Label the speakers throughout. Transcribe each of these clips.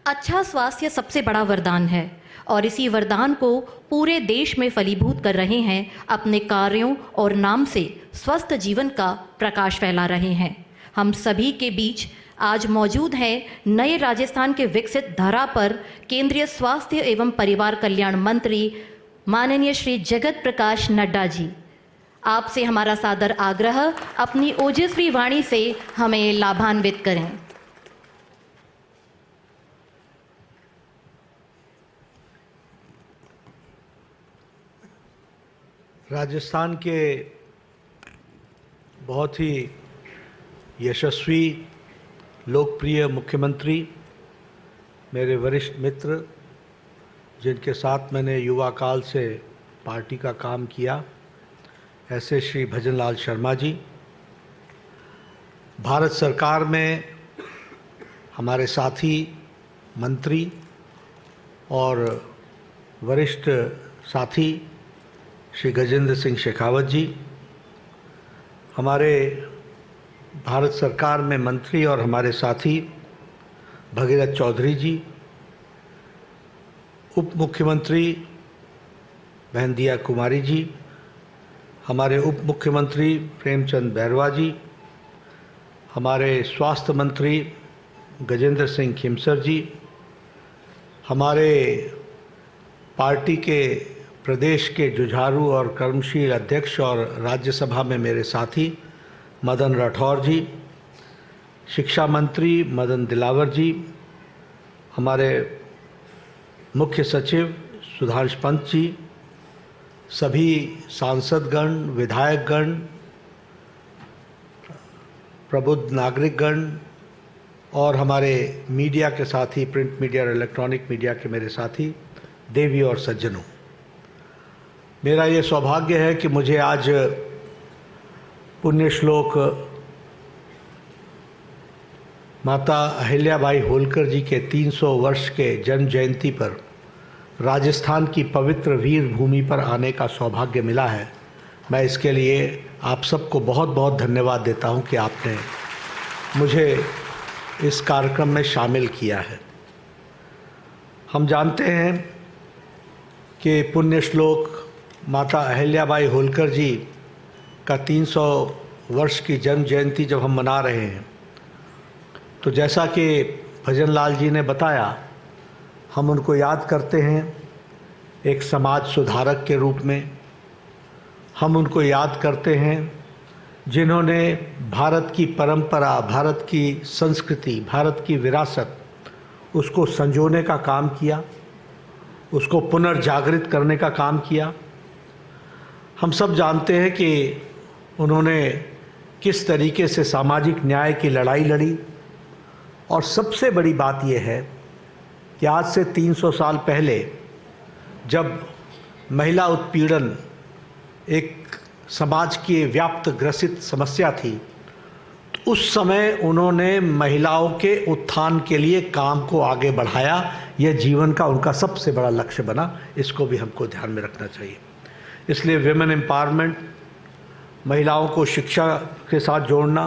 Speaker 1: अच्छा स्वास्थ्य सबसे बड़ा वरदान है और इसी वरदान को पूरे देश में फलीभूत कर रहे हैं। अपने कार्यों और नाम से स्वस्थ जीवन का प्रकाश फैला रहे हैं। हम सभी के बीच आज मौजूद हैं नए राजस्थान के विकसित धरा पर केंद्रीय स्वास्थ्य एवं परिवार कल्याण मंत्री माननीय श्री जगत प्रकाश नड्डा जी। आपसे हमारा सादर आग्रह, अपनी ओजस्वी वाणी से हमें लाभान्वित करें।
Speaker 2: राजस्थान के बहुत ही यशस्वी लोकप्रिय मुख्यमंत्री, मेरे वरिष्ठ मित्र, जिनके साथ मैंने युवा काल से पार्टी का काम किया, ऐसे श्री भजनलाल शर्मा जी। भारत सरकार में हमारे साथी मंत्री और वरिष्ठ साथी श्री गजेंद्र सिंह शेखावत जी, हमारे भारत सरकार में मंत्री और हमारे साथी भगीरथ चौधरी जी, उप मुख्यमंत्री बहन दिया कुमारी जी, हमारे उप मुख्यमंत्री प्रेमचंद बैरवा जी, हमारे स्वास्थ्य मंत्री गजेंद्र सिंह खिमसर जी, हमारे पार्टी के प्रदेश के जुझारू और कर्मशील अध्यक्ष और राज्यसभा में मेरे साथी मदन राठौर जी, शिक्षा मंत्री मदन दिलावर जी, हमारे मुख्य सचिव सुधांश पंत जी, सभी सांसदगण, विधायकगण, प्रबुद्ध नागरिकगण और हमारे मीडिया के साथी, प्रिंट मीडिया और इलेक्ट्रॉनिक मीडिया के मेरे साथी, देवी और सज्जनों, मेरा ये सौभाग्य है कि मुझे आज पुण्य श्लोक माता अहिल्याबाई होलकर जी के 300 वर्ष के जन्म जयंती पर राजस्थान की पवित्र वीर भूमि पर आने का सौभाग्य मिला है। मैं इसके लिए आप सबको बहुत बहुत धन्यवाद देता हूं कि आपने मुझे इस कार्यक्रम में शामिल किया है। हम जानते हैं कि पुण्य श्लोक माता अहिल्याबाई होलकर जी का 300 वर्ष की जन्म जयंती जब हम मना रहे हैं, तो जैसा कि भजनलाल जी ने बताया, हम उनको याद करते हैं एक समाज सुधारक के रूप में। हम उनको याद करते हैं जिन्होंने भारत की परंपरा, भारत की संस्कृति, भारत की विरासत, उसको संजोने का काम किया, उसको पुनर्जागृत करने का काम किया। हम सब जानते हैं कि उन्होंने किस तरीके से सामाजिक न्याय की लड़ाई लड़ी, और सबसे बड़ी बात यह है कि आज से 300 साल पहले जब महिला उत्पीड़न एक समाज की व्याप्त ग्रसित समस्या थी, तो उस समय उन्होंने महिलाओं के उत्थान के लिए काम को आगे बढ़ाया। यह जीवन का उनका सबसे बड़ा लक्ष्य बना। इसको भी हमको ध्यान में रखना चाहिए। इसलिए विमेन एम्पावरमेंट, महिलाओं को शिक्षा के साथ जोड़ना,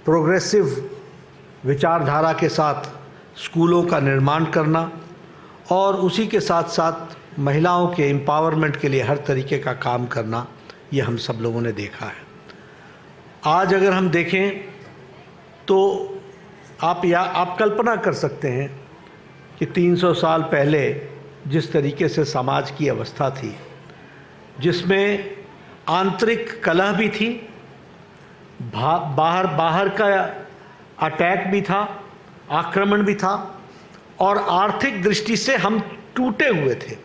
Speaker 2: प्रोग्रेसिव विचारधारा के साथ स्कूलों का निर्माण करना और उसी के साथ साथ महिलाओं के एम्पावरमेंट के लिए हर तरीके का काम करना, ये हम सब लोगों ने देखा है। आज अगर हम देखें तो आप कल्पना कर सकते हैं कि 300 साल पहले जिस तरीके से समाज की अवस्था थी, जिसमें आंतरिक कलह भी थी, बाहर का अटैक भी था, आक्रमण भी था, और आर्थिक दृष्टि से हम टूटे हुए थे।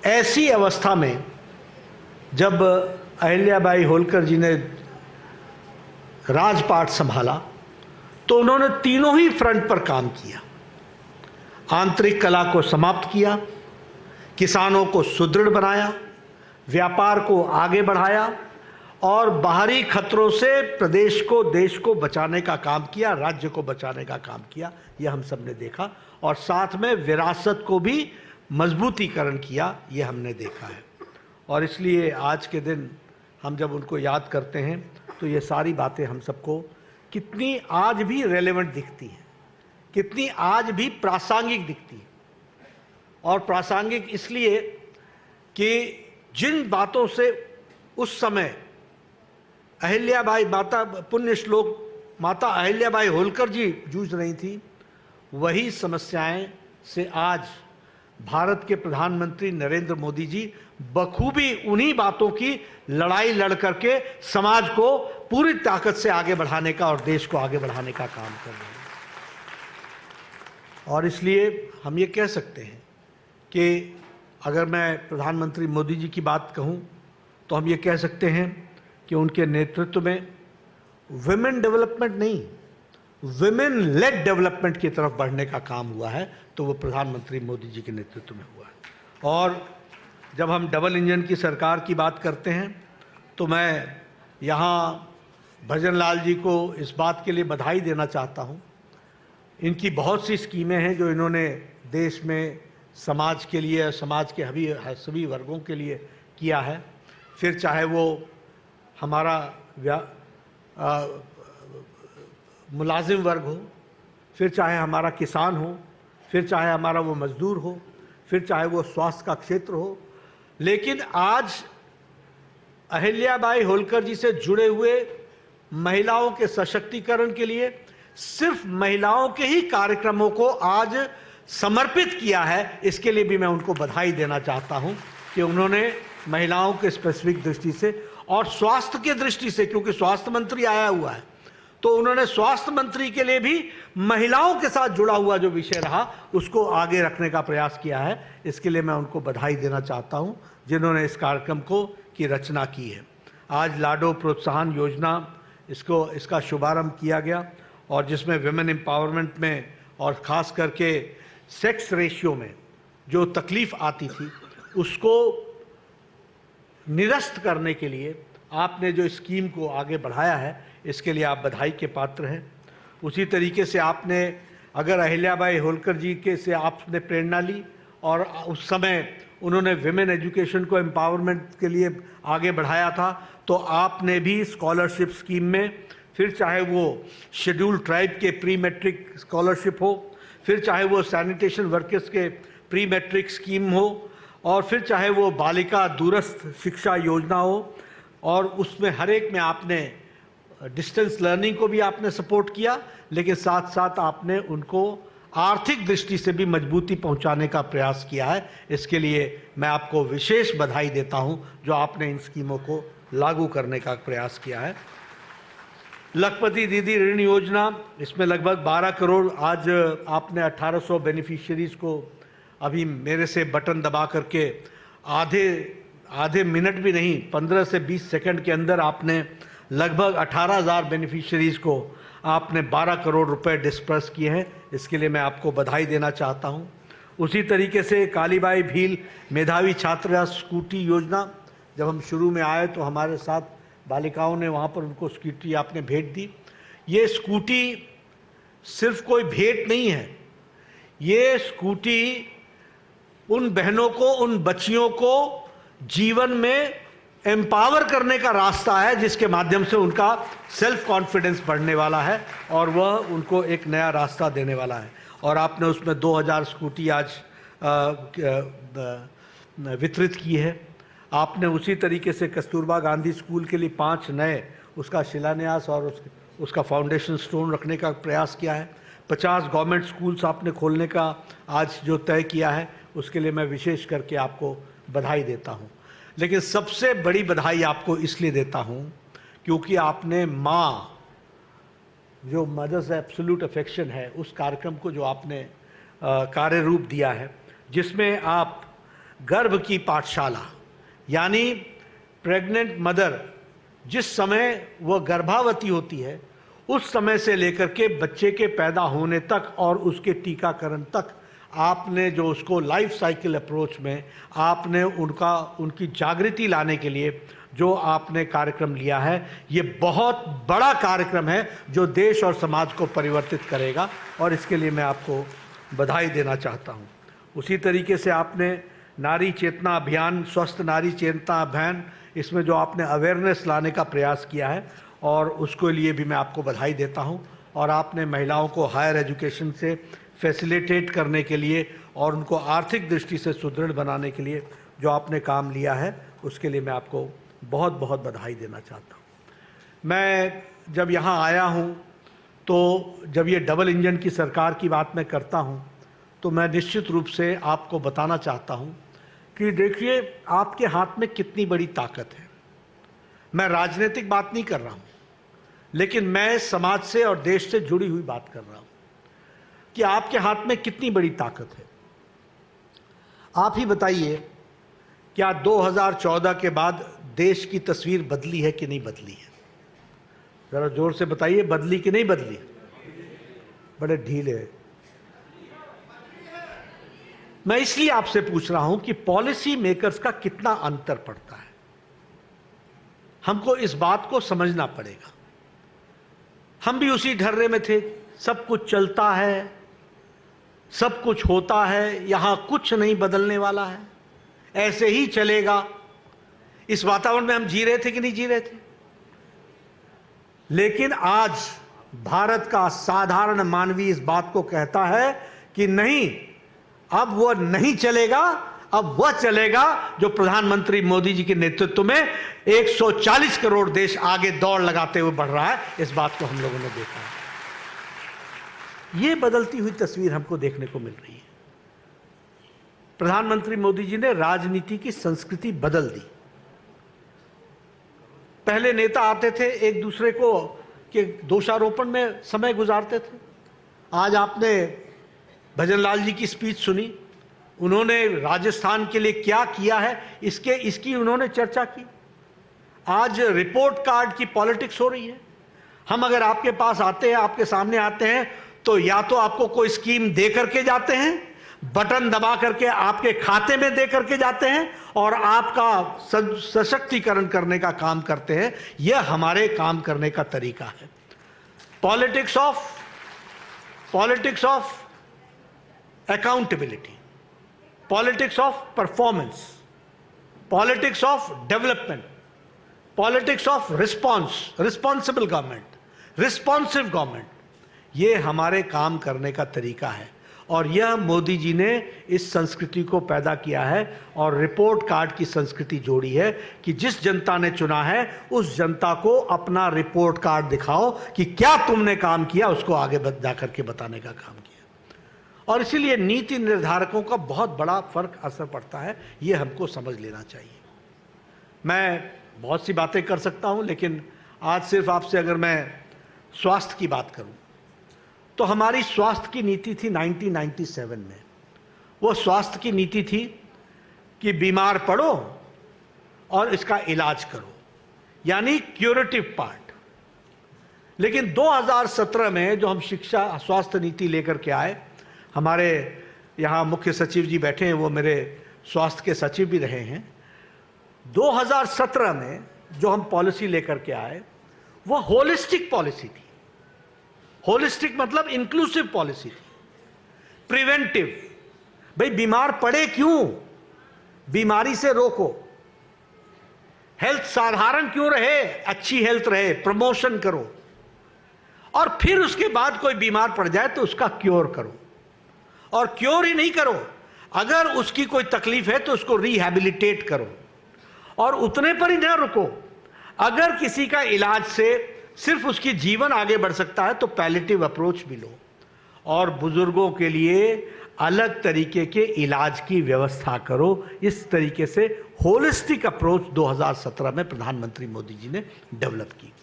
Speaker 2: ऐसी अवस्था में जब अहिल्याबाई होलकर जी ने राजपाट संभाला, तो उन्होंने तीनों ही फ्रंट पर काम किया। आंतरिक कलह को समाप्त किया, किसानों को सुदृढ़ बनाया, व्यापार को आगे बढ़ाया और बाहरी खतरों से प्रदेश को, देश को बचाने का काम किया, राज्य को बचाने का काम किया। यह हम सब ने देखा, और साथ में विरासत को भी मजबूतीकरण किया, यह हमने देखा है। और इसलिए आज के दिन हम जब उनको याद करते हैं तो ये सारी बातें हम सबको कितनी आज भी रेलेवेंट दिखती हैं। कितनी आज भी प्रासंगिक दिखती है। और प्रासंगिक इसलिए कि जिन बातों से उस समय अहिल्याबाई माता पुण्य श्लोक माता अहिल्याबाई होलकर जी जूझ रही थी, वही समस्याएं से आज भारत के प्रधानमंत्री नरेंद्र मोदी जी बखूबी उन्हीं बातों की लड़ाई लड़ करके समाज को पूरी ताकत से आगे बढ़ाने का और देश को आगे बढ़ाने का काम कर रहे हैं। और इसलिए हम ये कह सकते हैं कि अगर मैं प्रधानमंत्री मोदी जी की बात कहूं तो हम ये कह सकते हैं कि उनके नेतृत्व में विमेन डेवलपमेंट नहीं, विमेन लेड डेवलपमेंट की तरफ बढ़ने का काम हुआ है, तो वो प्रधानमंत्री मोदी जी के नेतृत्व में हुआ है। और जब हम डबल इंजन की सरकार की बात करते हैं तो मैं यहाँ भजन लाल जी को इस बात के लिए बधाई देना चाहता हूँ। इनकी बहुत सी स्कीमें हैं जो इन्होंने देश में समाज के लिए, समाज के सभी वर्गों के लिए किया है। फिर चाहे वो हमारा मुलाजिम वर्ग हो, फिर चाहे हमारा किसान हो, फिर चाहे हमारा वो मजदूर हो, फिर चाहे वो स्वास्थ्य का क्षेत्र हो। लेकिन आज अहिल्याबाई होलकर जी से जुड़े हुए महिलाओं के सशक्तिकरण के लिए सिर्फ महिलाओं के ही कार्यक्रमों को आज समर्पित किया है। इसके लिए भी मैं उनको बधाई देना चाहता हूं कि उन्होंने महिलाओं के स्पेसिफिक दृष्टि से और स्वास्थ्य के दृष्टि से, क्योंकि स्वास्थ्य मंत्री आया हुआ है, तो उन्होंने स्वास्थ्य मंत्री के लिए भी महिलाओं के साथ जुड़ा हुआ जो विषय रहा उसको आगे रखने का प्रयास किया है। इसके लिए मैं उनको बधाई देना चाहता हूं जिन्होंने इस कार्यक्रम की रचना की है। आज लाडो प्रोत्साहन योजना इसका शुभारंभ किया गया और जिसमें विमेन एम्पावरमेंट में और ख़ास करके सेक्स रेशियो में जो तकलीफ़ आती थी उसको निरस्त करने के लिए आपने जो स्कीम को आगे बढ़ाया है, इसके लिए आप बधाई के पात्र हैं। उसी तरीके से आपने अगर अहिल्याबाई होलकर जी के से आपने प्रेरणा ली और उस समय उन्होंने विमेन एजुकेशन को एम्पावरमेंट के लिए आगे बढ़ाया था, तो आपने भी स्कॉलरशिप स्कीम में, फिर चाहे वो शेड्यूल्ड ट्राइब के प्री मैट्रिक स्कॉलरशिप हो, फिर चाहे वो सैनिटेशन वर्कर्स के प्री मैट्रिक स्कीम हो, और फिर चाहे वो बालिका दूरस्थ शिक्षा योजना हो, और उसमें हर एक में आपने डिस्टेंस लर्निंग को भी आपने सपोर्ट किया, लेकिन साथ साथ आपने उनको आर्थिक दृष्टि से भी मजबूती पहुंचाने का प्रयास किया है। इसके लिए मैं आपको विशेष बधाई देता हूं जो आपने इन स्कीमों को लागू करने का प्रयास किया है। लखपति दीदी ऋण योजना, इसमें लगभग 12 करोड़, आज आपने 1800 बेनिफिशियरीज को अभी मेरे से बटन दबा करके आधे मिनट भी नहीं, 15 से 20 सेकंड के अंदर आपने लगभग 18,000 बेनिफिशियरीज को आपने 12 करोड़ रुपए डिस्पर्स किए हैं। इसके लिए मैं आपको बधाई देना चाहता हूं। उसी तरीके से कालीबाई भील मेधावी छात्रा स्कूटी योजना, जब हम शुरू में आए तो हमारे साथ बालिकाओं ने वहां पर उनको स्कूटी आपने भेंट दी। ये स्कूटी सिर्फ कोई भेंट नहीं है, ये स्कूटी उन बहनों को, उन बच्चियों को जीवन में एम्पावर करने का रास्ता है, जिसके माध्यम से उनका सेल्फ कॉन्फिडेंस बढ़ने वाला है और वह उनको एक नया रास्ता देने वाला है। और आपने उसमें 2000 स्कूटी आज वितरित की है। आपने उसी तरीके से कस्तूरबा गांधी स्कूल के लिए 5 नए उसका शिलान्यास और उसका फाउंडेशन स्टोन रखने का प्रयास किया है। 50 गवर्नमेंट स्कूल्स आपने खोलने का आज जो तय किया है, उसके लिए मैं विशेष करके आपको बधाई देता हूं। लेकिन सबसे बड़ी बधाई आपको इसलिए देता हूं क्योंकि आपने माँ, जो मदर्स एब्सोल्यूट अफेक्शन है, उस कार्यक्रम को जो आपने कार्य रूप दिया है, जिसमें आप गर्भ की पाठशाला, यानी प्रेग्नेंट मदर जिस समय वह गर्भावती होती है उस समय से लेकर के बच्चे के पैदा होने तक और उसके टीकाकरण तक आपने जो उसको लाइफ साइकिल अप्रोच में आपने उनकी जागृति लाने के लिए जो आपने कार्यक्रम लिया है, ये बहुत बड़ा कार्यक्रम है जो देश और समाज को परिवर्तित करेगा और इसके लिए मैं आपको बधाई देना चाहता हूँ। उसी तरीके से आपने नारी चेतना अभियान, स्वस्थ नारी चेतना अभियान, इसमें जो आपने अवेयरनेस लाने का प्रयास किया है और उसके लिए भी मैं आपको बधाई देता हूँ। और आपने महिलाओं को हायर एजुकेशन से फैसिलिटेट करने के लिए और उनको आर्थिक दृष्टि से सुदृढ़ बनाने के लिए जो आपने काम लिया है, उसके लिए मैं आपको बहुत बहुत बधाई देना चाहता हूँ। मैं जब यहाँ आया हूँ तो जब ये डबल इंजन की सरकार की बात मैं करता हूँ तो मैं निश्चित रूप से आपको बताना चाहता हूँ कि देखिए आपके हाथ में कितनी बड़ी ताकत है। मैं राजनीतिक बात नहीं कर रहा हूँ, लेकिन मैं समाज से और देश से जुड़ी हुई बात कर रहा हूँ कि आपके हाथ में कितनी बड़ी ताकत है। आप ही बताइए, क्या 2014 के बाद देश की तस्वीर बदली है कि नहीं बदली है? जरा जोर से बताइए, बदली कि नहीं बदली? बड़े ढीले। मैं इसलिए आपसे पूछ रहा हूं कि पॉलिसी मेकर्स का कितना अंतर पड़ता है। हमको इस बात को समझना पड़ेगा। हम भी उसी ढर्रे में थे, सब कुछ चलता है, सब कुछ होता है, यहां कुछ नहीं बदलने वाला है, ऐसे ही चलेगा। इस वातावरण में हम जी रहे थे कि नहीं जी रहे थे? लेकिन आज भारत का साधारण मानवी इस बात को कहता है कि नहीं, अब वह नहीं चलेगा, अब वह चलेगा जो प्रधानमंत्री मोदी जी के नेतृत्व में 140 करोड़ देश आगे दौड़ लगाते हुए बढ़ रहा है। इस बात को हम लोगों ने देखा है। यह बदलती हुई तस्वीर हमको देखने को मिल रही है। प्रधानमंत्री मोदी जी ने राजनीति की संस्कृति बदल दी। पहले नेता आते थे, एक दूसरे को के दोषारोपण में समय गुजारते थे। आज आपने भजनलाल जी की स्पीच सुनी, उन्होंने राजस्थान के लिए क्या किया है इसकी उन्होंने चर्चा की। आज रिपोर्ट कार्ड की पॉलिटिक्स हो रही है। हम अगर आपके पास आते हैं, आपके सामने आते हैं, तो या तो आपको कोई स्कीम दे करके जाते हैं, बटन दबा करके आपके खाते में दे करके जाते हैं और आपका सशक्तिकरण करने का काम करते हैं। यह हमारे काम करने का तरीका है। Politics of accountability, politics of performance, politics of development, politics of responsible government, responsive government, ये हमारे काम करने का तरीका है। और यह मोदी जी ने इस संस्कृति को पैदा किया है और रिपोर्ट कार्ड की संस्कृति जोड़ी है कि जिस जनता ने चुना है उस जनता को अपना रिपोर्ट कार्ड दिखाओ कि क्या तुमने काम किया, उसको आगे जा करके बताने का काम किया। और इसीलिए नीति निर्धारकों का बहुत बड़ा फर्क असर पड़ता है, ये हमको समझ लेना चाहिए। मैं बहुत सी बातें कर सकता हूं, लेकिन आज सिर्फ आपसे अगर मैं स्वास्थ्य की बात करूं तो हमारी स्वास्थ्य की नीति थी 1997 में। वो स्वास्थ्य की नीति थी कि बीमार पड़ो और इसका इलाज करो, यानी क्यूरेटिव पार्ट। लेकिन 2017 में जो हम शिक्षा स्वास्थ्य नीति लेकर के आए, हमारे यहाँ मुख्य सचिव जी बैठे हैं, वो मेरे स्वास्थ्य के सचिव भी रहे हैं। 2017 में जो हम पॉलिसी लेकर के आए वो होलिस्टिक पॉलिसी थी। होलिस्टिक मतलब इंक्लूसिव पॉलिसी थी, प्रिवेंटिव। भाई बीमार पड़े क्यों, बीमारी से रोको। हेल्थ साधारण क्यों रहे, अच्छी हेल्थ रहे, प्रमोशन करो। और फिर उसके बाद कोई बीमार पड़ जाए तो उसका क्योर करो। और क्योर ही नहीं करो, अगर उसकी कोई तकलीफ है तो उसको रिहैबिलिटेट करो। और उतने पर ही ना रुको, अगर किसी का इलाज से सिर्फ उसकी जीवन आगे बढ़ सकता है तो पैलेटिव अप्रोच भी लो। और बुजुर्गों के लिए अलग तरीके के इलाज की व्यवस्था करो। इस तरीके से होलिस्टिक अप्रोच 2017 में प्रधानमंत्री मोदी जी ने डेवलप की।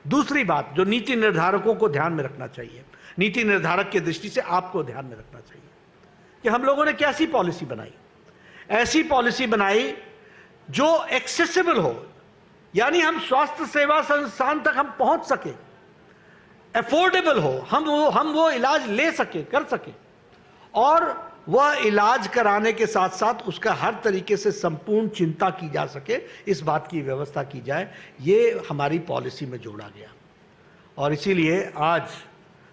Speaker 2: दूसरी बात जो नीति निर्धारकों को ध्यान में रखना चाहिए, नीति निर्धारक की दृष्टि से आपको ध्यान में रखना चाहिए कि हम लोगों ने कैसी पॉलिसी बनाई। ऐसी पॉलिसी बनाई जो एक्सेसिबल हो, यानी हम स्वास्थ्य सेवा संस्थान तक हम पहुंच सके, अफोर्डेबल हो, हम वो इलाज ले सके, कर सके, और वह इलाज कराने के साथ साथ उसका हर तरीके से संपूर्ण चिंता की जा सके, इस बात की व्यवस्था की जाए। ये हमारी पॉलिसी में जोड़ा गया। और इसीलिए आज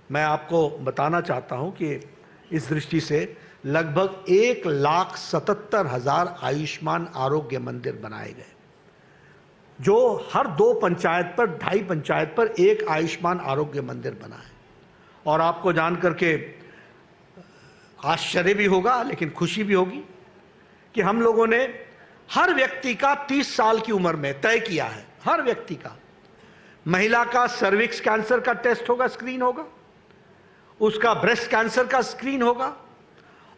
Speaker 2: मैं आपको बताना चाहता हूं कि इस दृष्टि से लगभग 1,77,000 आयुष्मान आरोग्य मंदिर बनाए गए, जो हर 2 पंचायत पर, 2.5 पंचायत पर एक आयुष्मान आरोग्य मंदिर बना है। और आपको जान करके आश्चर्य भी होगा लेकिन खुशी भी होगी कि हम लोगों ने हर व्यक्ति का 30 साल की उम्र में तय किया है, हर व्यक्ति का। महिला का सर्विक्स कैंसर का टेस्ट होगा, स्क्रीन होगा, उसका ब्रेस्ट कैंसर का स्क्रीन होगा,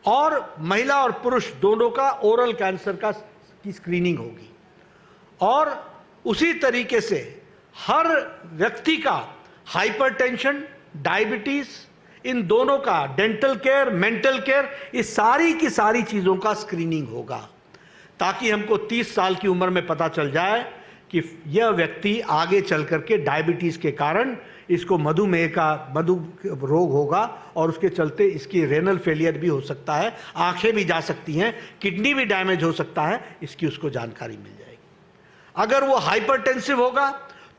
Speaker 2: और महिला और पुरुष दोनों का ओरल कैंसर की स्क्रीनिंग होगी। और उसी तरीके से हर व्यक्ति का हाइपरटेंशन, डायबिटीज, इन दोनों का, डेंटल केयर, मेंटल केयर, इस सारी की सारी चीजों का स्क्रीनिंग होगा, ताकि हमको 30 साल की उम्र में पता चल जाए कि यह व्यक्ति आगे चल करके डायबिटीज के कारण इसको मधुमेह रोग होगा और उसके चलते इसकी रेनल फेलियर भी हो सकता है, आंखें भी जा सकती हैं, किडनी भी डैमेज हो सकता है, इसकी उसको जानकारी मिल जाएगी। अगर वो हाइपरटेंसिव होगा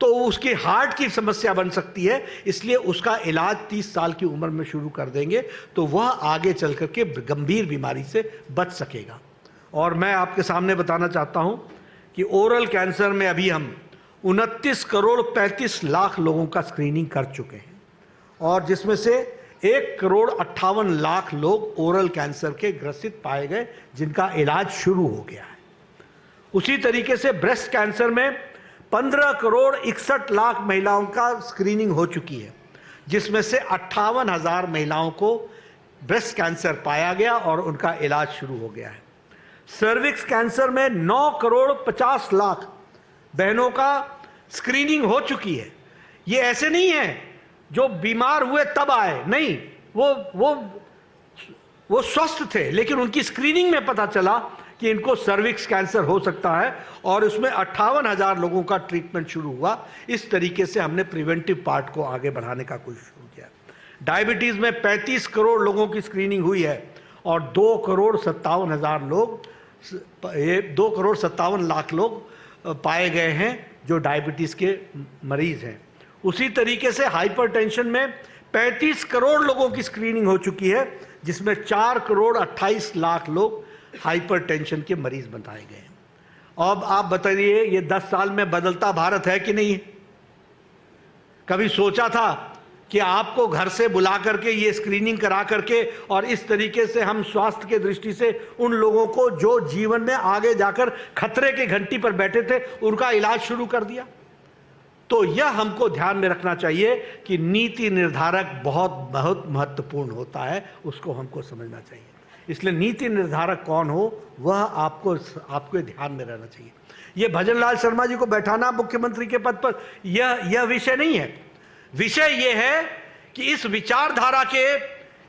Speaker 2: तो उसकी हार्ट की समस्या बन सकती है, इसलिए उसका इलाज 30 साल की उम्र में शुरू कर देंगे तो वह आगे चल करके गंभीर बीमारी से बच सकेगा। और मैं आपके सामने बताना चाहता हूं कि ओरल कैंसर में अभी हम 29 करोड़ 35 लाख लोगों का स्क्रीनिंग कर चुके हैं, और जिसमें से 1 करोड़ 58 लाख लोग ओरल कैंसर के ग्रसित पाए गए, जिनका इलाज शुरू हो गया है। उसी तरीके से ब्रेस्ट कैंसर में 15 करोड़ 61 लाख महिलाओं का स्क्रीनिंग हो चुकी है, जिसमें से 58,000 महिलाओं को ब्रेस्ट कैंसर पाया गया और उनका इलाज शुरू हो गया है। सर्विक्स कैंसर में 9 करोड़ 50 लाख बहनों का स्क्रीनिंग हो चुकी है। ये ऐसे नहीं है जो बीमार हुए तब आए, नहीं, वो स्वस्थ थे, लेकिन उनकी स्क्रीनिंग में पता चला कि इनको सर्विक्स कैंसर हो सकता है, और उसमें 58,000 लोगों का ट्रीटमेंट शुरू हुआ। इस तरीके से हमने प्रिवेंटिव पार्ट को आगे बढ़ाने का कोशिश शुरू किया। डायबिटीज में 35 करोड़ लोगों की स्क्रीनिंग हुई है, और 2 करोड़ 57 लाख लोग पाए गए हैं जो डायबिटीज के मरीज हैं। उसी तरीके से हाइपरटेंशन में 35 करोड़ लोगों की स्क्रीनिंग हो चुकी है, जिसमें 4 करोड़ 28 लाख लोग हाइपरटेंशन के मरीज बताए गए हैं। अब आप बताइए, ये 10 साल में बदलता भारत है कि नहीं? कभी सोचा था कि आपको घर से बुला करके ये स्क्रीनिंग करा करके और इस तरीके से हम स्वास्थ्य के दृष्टि से उन लोगों को जो जीवन में आगे जाकर खतरे की घंटी पर बैठे थे उनका इलाज शुरू कर दिया? तो यह हमको ध्यान में रखना चाहिए कि नीति निर्धारक बहुत बहुत महत्वपूर्ण होता है, उसको हमको समझना चाहिए। इसलिए नीति निर्धारक कौन हो वह आपको ध्यान में रहना चाहिए। यह भजनलाल शर्मा जी को बैठाना मुख्यमंत्री के पद पर यह विषय नहीं है। विषय यह है कि इस विचारधारा के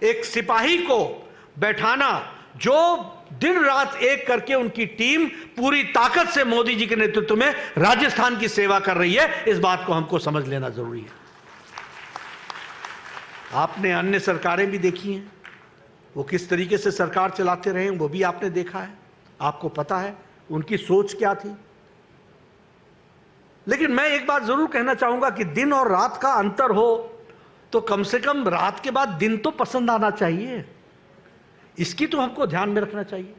Speaker 2: एक सिपाही को बैठाना जो दिन रात एक करके उनकी टीम पूरी ताकत से मोदी जी के नेतृत्व में राजस्थान की सेवा कर रही है, इस बात को हमको समझ लेना जरूरी है। आपने अन्य सरकारें भी देखी हैं, वो किस तरीके से सरकार चलाते रहे वो भी आपने देखा है, आपको पता है उनकी सोच क्या थी। लेकिन मैं एक बात जरूर कहना चाहूंगा कि दिन और रात का अंतर हो तो कम से कम रात के बाद दिन तो पसंद आना चाहिए, इसकी तो हमको ध्यान में रखना चाहिए।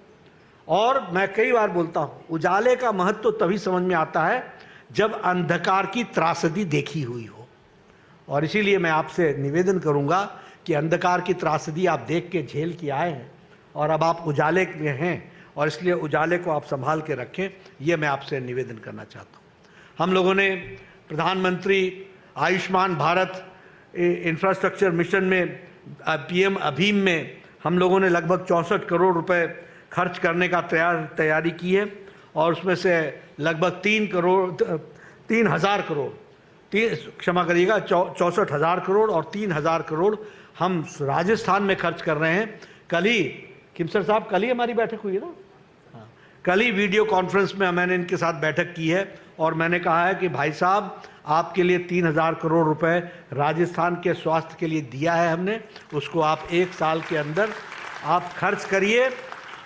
Speaker 2: और मैं कई बार बोलता हूं, उजाले का महत्व तो तभी समझ में आता है जब अंधकार की त्रासदी देखी हुई हो। और इसीलिए मैं आपसे निवेदन करूंगा कि अंधकार की त्रासदी आप देख के झेल के आए हैं और अब आप उजाले में हैं, और इसलिए उजाले को आप संभाल के रखें, यह मैं आपसे निवेदन करना चाहता हूं। हम लोगों ने प्रधानमंत्री आयुष्मान भारत इंफ्रास्ट्रक्चर मिशन में, पीएम अभीम में हम लोगों ने लगभग 64 करोड़ रुपए खर्च करने का तैयारी की है, और उसमें से लगभग 3,000 करोड़, क्षमा करिएगा, 64,000 करोड़ और 3,000 करोड़ हम राजस्थान में खर्च कर रहे हैं। कल ही खिमसर साहब, कल ही हमारी बैठक हुई है ना, कल ही वीडियो कॉन्फ्रेंस में मैंने इनके साथ बैठक की है, और मैंने कहा है कि भाई साहब आपके लिए 3,000 करोड़ रुपए राजस्थान के स्वास्थ्य के लिए दिया है हमने, उसको आप 1 साल के अंदर आप खर्च करिए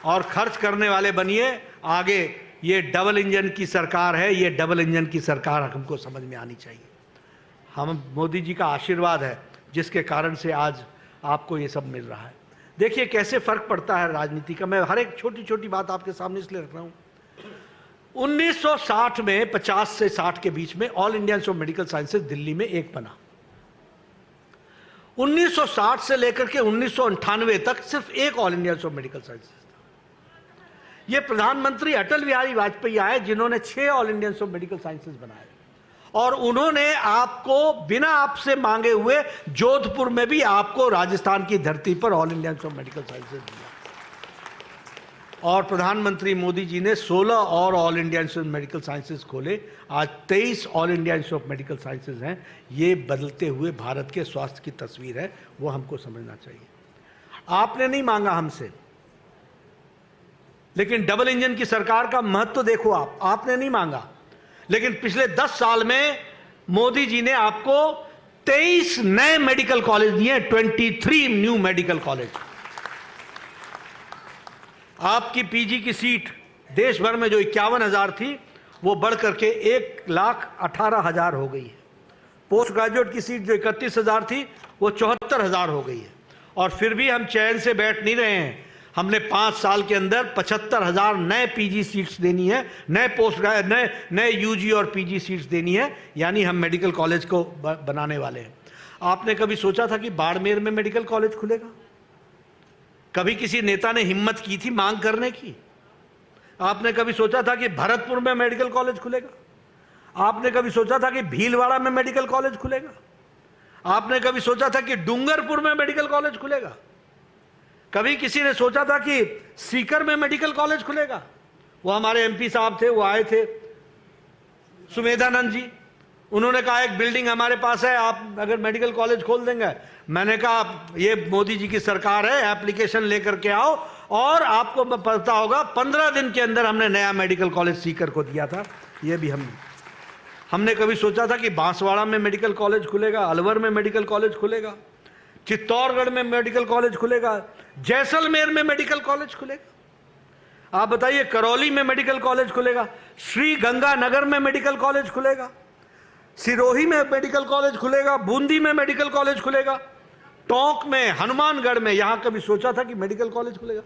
Speaker 2: और खर्च करने वाले बनिए। आगे ये डबल इंजन की सरकार है, ये डबल इंजन की सरकार हमको समझ में आनी चाहिए। हम मोदी जी का आशीर्वाद है जिसके कारण से आज आपको ये सब मिल रहा है। देखिए कैसे फर्क पड़ता है राजनीति का। मैं हर एक छोटी छोटी बात आपके सामने इसलिए रख रहा हूं। 1960 में 50 से 60 के बीच में all India institute of medical sciences Delhi में एक बना, 1960 से लेकर के 1998 तक सिर्फ एक all India institute of medical sciences था। ये प्रधानमंत्री अटल बिहारी वाजपेयी आए जिन्होंने 6 all India institute of medical sciences बनाए, और उन्होंने आपको बिना आपसे मांगे हुए जोधपुर में भी आपको राजस्थान की धरती पर all India institute of medical sciences दिया। और प्रधानमंत्री मोदी जी ने 16 और all India institute of medical sciences खोले। आज 23 all India institute of medical sciences हैं। ये बदलते हुए भारत के स्वास्थ्य की तस्वीर है, वो हमको समझना चाहिए। आपने नहीं मांगा हमसे, लेकिन डबल इंजन की सरकार का महत्व तो देखो आपने नहीं मांगा, लेकिन पिछले 10 साल में मोदी जी ने आपको 23 नए मेडिकल कॉलेज दिए, 23 न्यू मेडिकल कॉलेज। आपकी पीजी की सीट देश भर में जो 51,000 थी वो बढ़ करके 1,18,000 हो गई है। पोस्ट ग्रेजुएट की सीट जो 31,000 थी वो 74,000 हो गई है। और फिर भी हम चैन से बैठ नहीं रहे हैं। हमने 5 साल के अंदर 75,000 नए पीजी सीट्स देनी है, नए यूजी और पीजी सीट्स देनी है, यानी हम मेडिकल कॉलेज को बनाने वाले हैं। आपने कभी सोचा था कि बाड़मेर में मेडिकल कॉलेज खुलेगा? कभी किसी नेता ने हिम्मत की थी मांग करने की? आपने कभी सोचा था कि भरतपुर में मेडिकल कॉलेज खुलेगा? आपने कभी सोचा था कि भीलवाड़ा में मेडिकल कॉलेज खुलेगा? आपने कभी सोचा था कि डूंगरपुर में मेडिकल कॉलेज खुलेगा? कभी किसी ने सोचा था कि सीकर में मेडिकल कॉलेज खुलेगा? वो हमारे एमपी साहब थे, वो आए थे, सुमेधानंद जी, उन्होंने कहा एक बिल्डिंग हमारे पास है, आप अगर मेडिकल कॉलेज खोल देंगे। मैंने कहा ये मोदी जी की सरकार है, एप्लीकेशन लेकर के आओ, और आपको पता होगा 15 दिन के अंदर हमने नया मेडिकल कॉलेज सीकर को दिया था। ये भी हमने कभी सोचा था कि बांसवाड़ा में मेडिकल कॉलेज खुलेगा, अलवर में मेडिकल कॉलेज खुलेगा, चित्तौड़गढ़ में मेडिकल कॉलेज खुलेगा, जैसलमेर में मेडिकल कॉलेज खुलेगा? आप बताइए, करौली में मेडिकल कॉलेज खुलेगा, श्री गंगानगर में मेडिकल कॉलेज खुलेगा, सिरोही में मेडिकल कॉलेज खुलेगा, बूंदी में मेडिकल कॉलेज खुलेगा, टोंक में, हनुमानगढ़ में, यहां कभी सोचा था कि मेडिकल कॉलेज खुलेगा?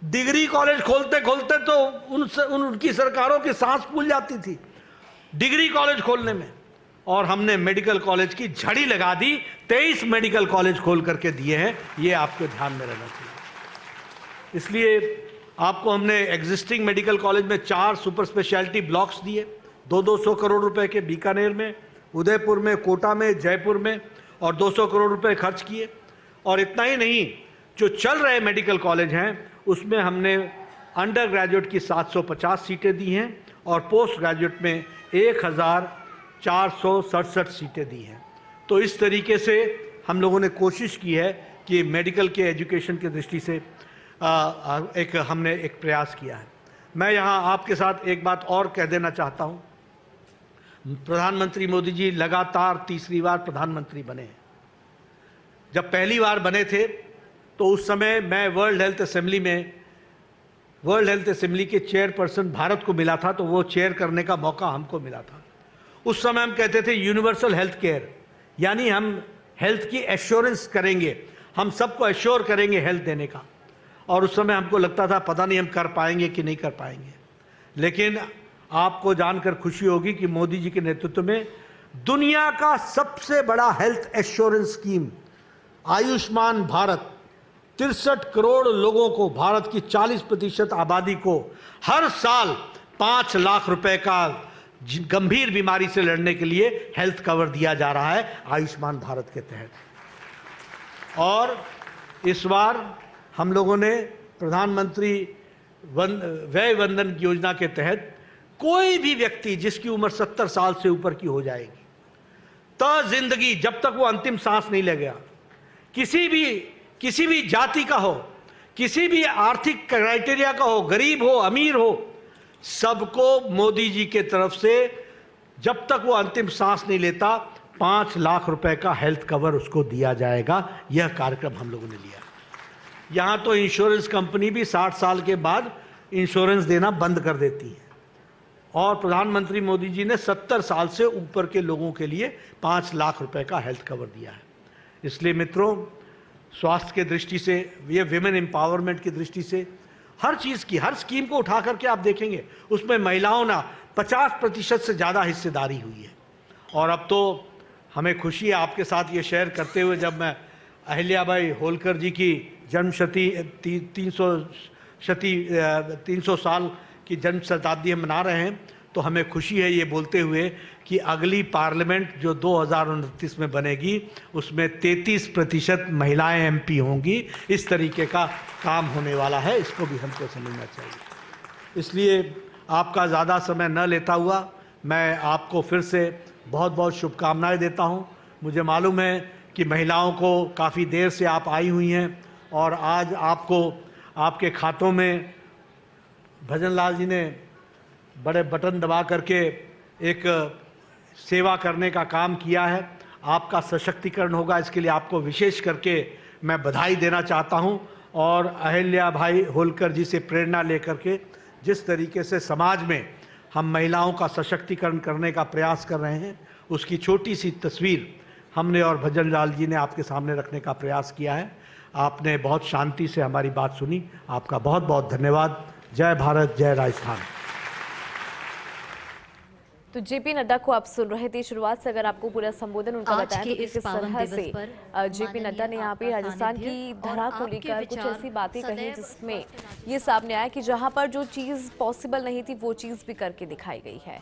Speaker 2: डिग्री कॉलेज खोलते खोलते तो उनकी सरकारों की सांस फूल जाती थी डिग्री कॉलेज खोलने में, और हमने मेडिकल कॉलेज की झड़ी लगा दी। 23 मेडिकल कॉलेज खोल करके दिए हैं, ये आपको ध्यान में रहना चाहिए। इसलिए आपको हमने एग्जिस्टिंग मेडिकल कॉलेज में 4 सुपर स्पेशलिटी ब्लॉक्स दिए, 200 करोड़ रुपए के, बीकानेर में, उदयपुर में, कोटा में, जयपुर में, और 200 करोड़ रुपए खर्च किए। और इतना ही नहीं, जो चल रहे मेडिकल कॉलेज हैं उसमें हमने अंडर ग्रेजुएट की 750 सीटें दी हैं, और पोस्ट ग्रेजुएट में 1,467 सीटें दी हैं। तो इस तरीके से हम लोगों ने कोशिश की है कि मेडिकल के एजुकेशन की दृष्टि से हमने एक प्रयास किया है। मैं यहाँ आपके साथ एक बात और कह देना चाहता हूँ। प्रधानमंत्री मोदी जी लगातार तीसरी बार प्रधानमंत्री बने हैं। जब पहली बार बने थे तो उस समय मैं वर्ल्ड हेल्थ असेंबली के चेयरपर्सन भारत को मिला था, तो वो चेयर करने का मौका हमको मिला था। उस समय हम कहते थे यूनिवर्सल हेल्थ केयर, यानी हम हेल्थ की एश्योरेंस करेंगे, हम सबको एश्योर करेंगे हेल्थ देने का। और उस समय हमको लगता था पता नहीं हम कर पाएंगे कि नहीं कर पाएंगे। लेकिन आपको जानकर खुशी होगी कि मोदी जी के नेतृत्व में दुनिया का सबसे बड़ा health assurance scheme Ayushman Bharat 63 crore लोगों को, भारत की 40% आबादी को हर साल 5 लाख रुपए का गंभीर बीमारी से लड़ने के लिए हेल्थ कवर दिया जा रहा है आयुष्मान भारत के तहत। और इस बार हम लोगों ने प्रधानमंत्री वय वंदन योजना के तहत कोई भी व्यक्ति जिसकी उम्र 70 साल से ऊपर की हो जाएगी, तो जिंदगी जब तक वो अंतिम सांस नहीं ले गया, किसी भी जाति का हो, किसी भी आर्थिक क्राइटेरिया का हो, गरीब हो, अमीर हो, सबको मोदी जी के तरफ से जब तक वो अंतिम सांस नहीं लेता 5 लाख रुपए का हेल्थ कवर उसको दिया जाएगा। यह कार्यक्रम हम लोगों ने लिया। यहां तो इंश्योरेंस कंपनी भी 60 साल के बाद इंश्योरेंस देना बंद कर देती है, और प्रधानमंत्री मोदी जी ने 70 साल से ऊपर के लोगों के लिए 5 लाख रुपए का हेल्थ कवर दिया है। इसलिए मित्रों, स्वास्थ्य के दृष्टि से, ये विमेन एम्पावरमेंट की दृष्टि से, हर चीज़ की, हर स्कीम को उठा करके आप देखेंगे उसमें महिलाओं ने 50% से ज़्यादा हिस्सेदारी हुई है। और अब तो हमें खुशी है आपके साथ ये शेयर करते हुए, जब मैं अहिल्याबाई होलकर जी की जन्म शती 300 साल की जन्म शताब्दी हम मना रहे हैं, तो हमें खुशी है ये बोलते हुए कि अगली पार्लियामेंट जो 2029 में बनेगी उसमें 33% महिलाएं एमपी होंगी। इस तरीके का काम होने वाला है, इसको भी हमको समझना चाहिए। इसलिए आपका ज़्यादा समय न लेता हुआ मैं आपको फिर से बहुत बहुत शुभकामनाएं देता हूं। मुझे मालूम है कि महिलाओं को काफ़ी देर से आप आई हुई हैं और आज आपको आपके खातों में भजनलाल जी ने बड़े बटन दबा करके एक सेवा करने का काम किया है। आपका सशक्तिकरण होगा, इसके लिए आपको विशेष करके मैं बधाई देना चाहता हूं। और अहिल्याबाई होलकर जी से प्रेरणा लेकर के जिस तरीके से समाज में हम महिलाओं का सशक्तिकरण करने का प्रयास कर रहे हैं, उसकी छोटी सी तस्वीर हमने और भजनलाल जी ने आपके सामने रखने का प्रयास किया है। आपने बहुत शांति से हमारी बात सुनी, आपका बहुत बहुत धन्यवाद। जय भारत, जय राजस्थान।
Speaker 3: तो जेपी नड्डा को आप सुन रहे थे। शुरुआत से अगर आपको पूरा संबोधन उनका
Speaker 1: आज
Speaker 3: बताया
Speaker 1: के
Speaker 3: तो
Speaker 1: इस
Speaker 3: किस
Speaker 1: पावन
Speaker 3: तरह
Speaker 1: दिवस
Speaker 3: से
Speaker 1: पर
Speaker 3: जेपी नड्डा ने यहाँ पे
Speaker 1: आपका
Speaker 3: राजस्थान की
Speaker 1: सानिध्य
Speaker 3: धरा
Speaker 1: और
Speaker 3: को
Speaker 1: आपके
Speaker 3: लेकर कुछ
Speaker 1: विचार
Speaker 3: ऐसी बातें कही
Speaker 1: सदैव
Speaker 3: जिसमें
Speaker 1: स्वस्थ
Speaker 3: ये सामने आया कि जहाँ पर जो चीज़ पॉसिबल नहीं थी वो चीज़ भी करके दिखाई गई है।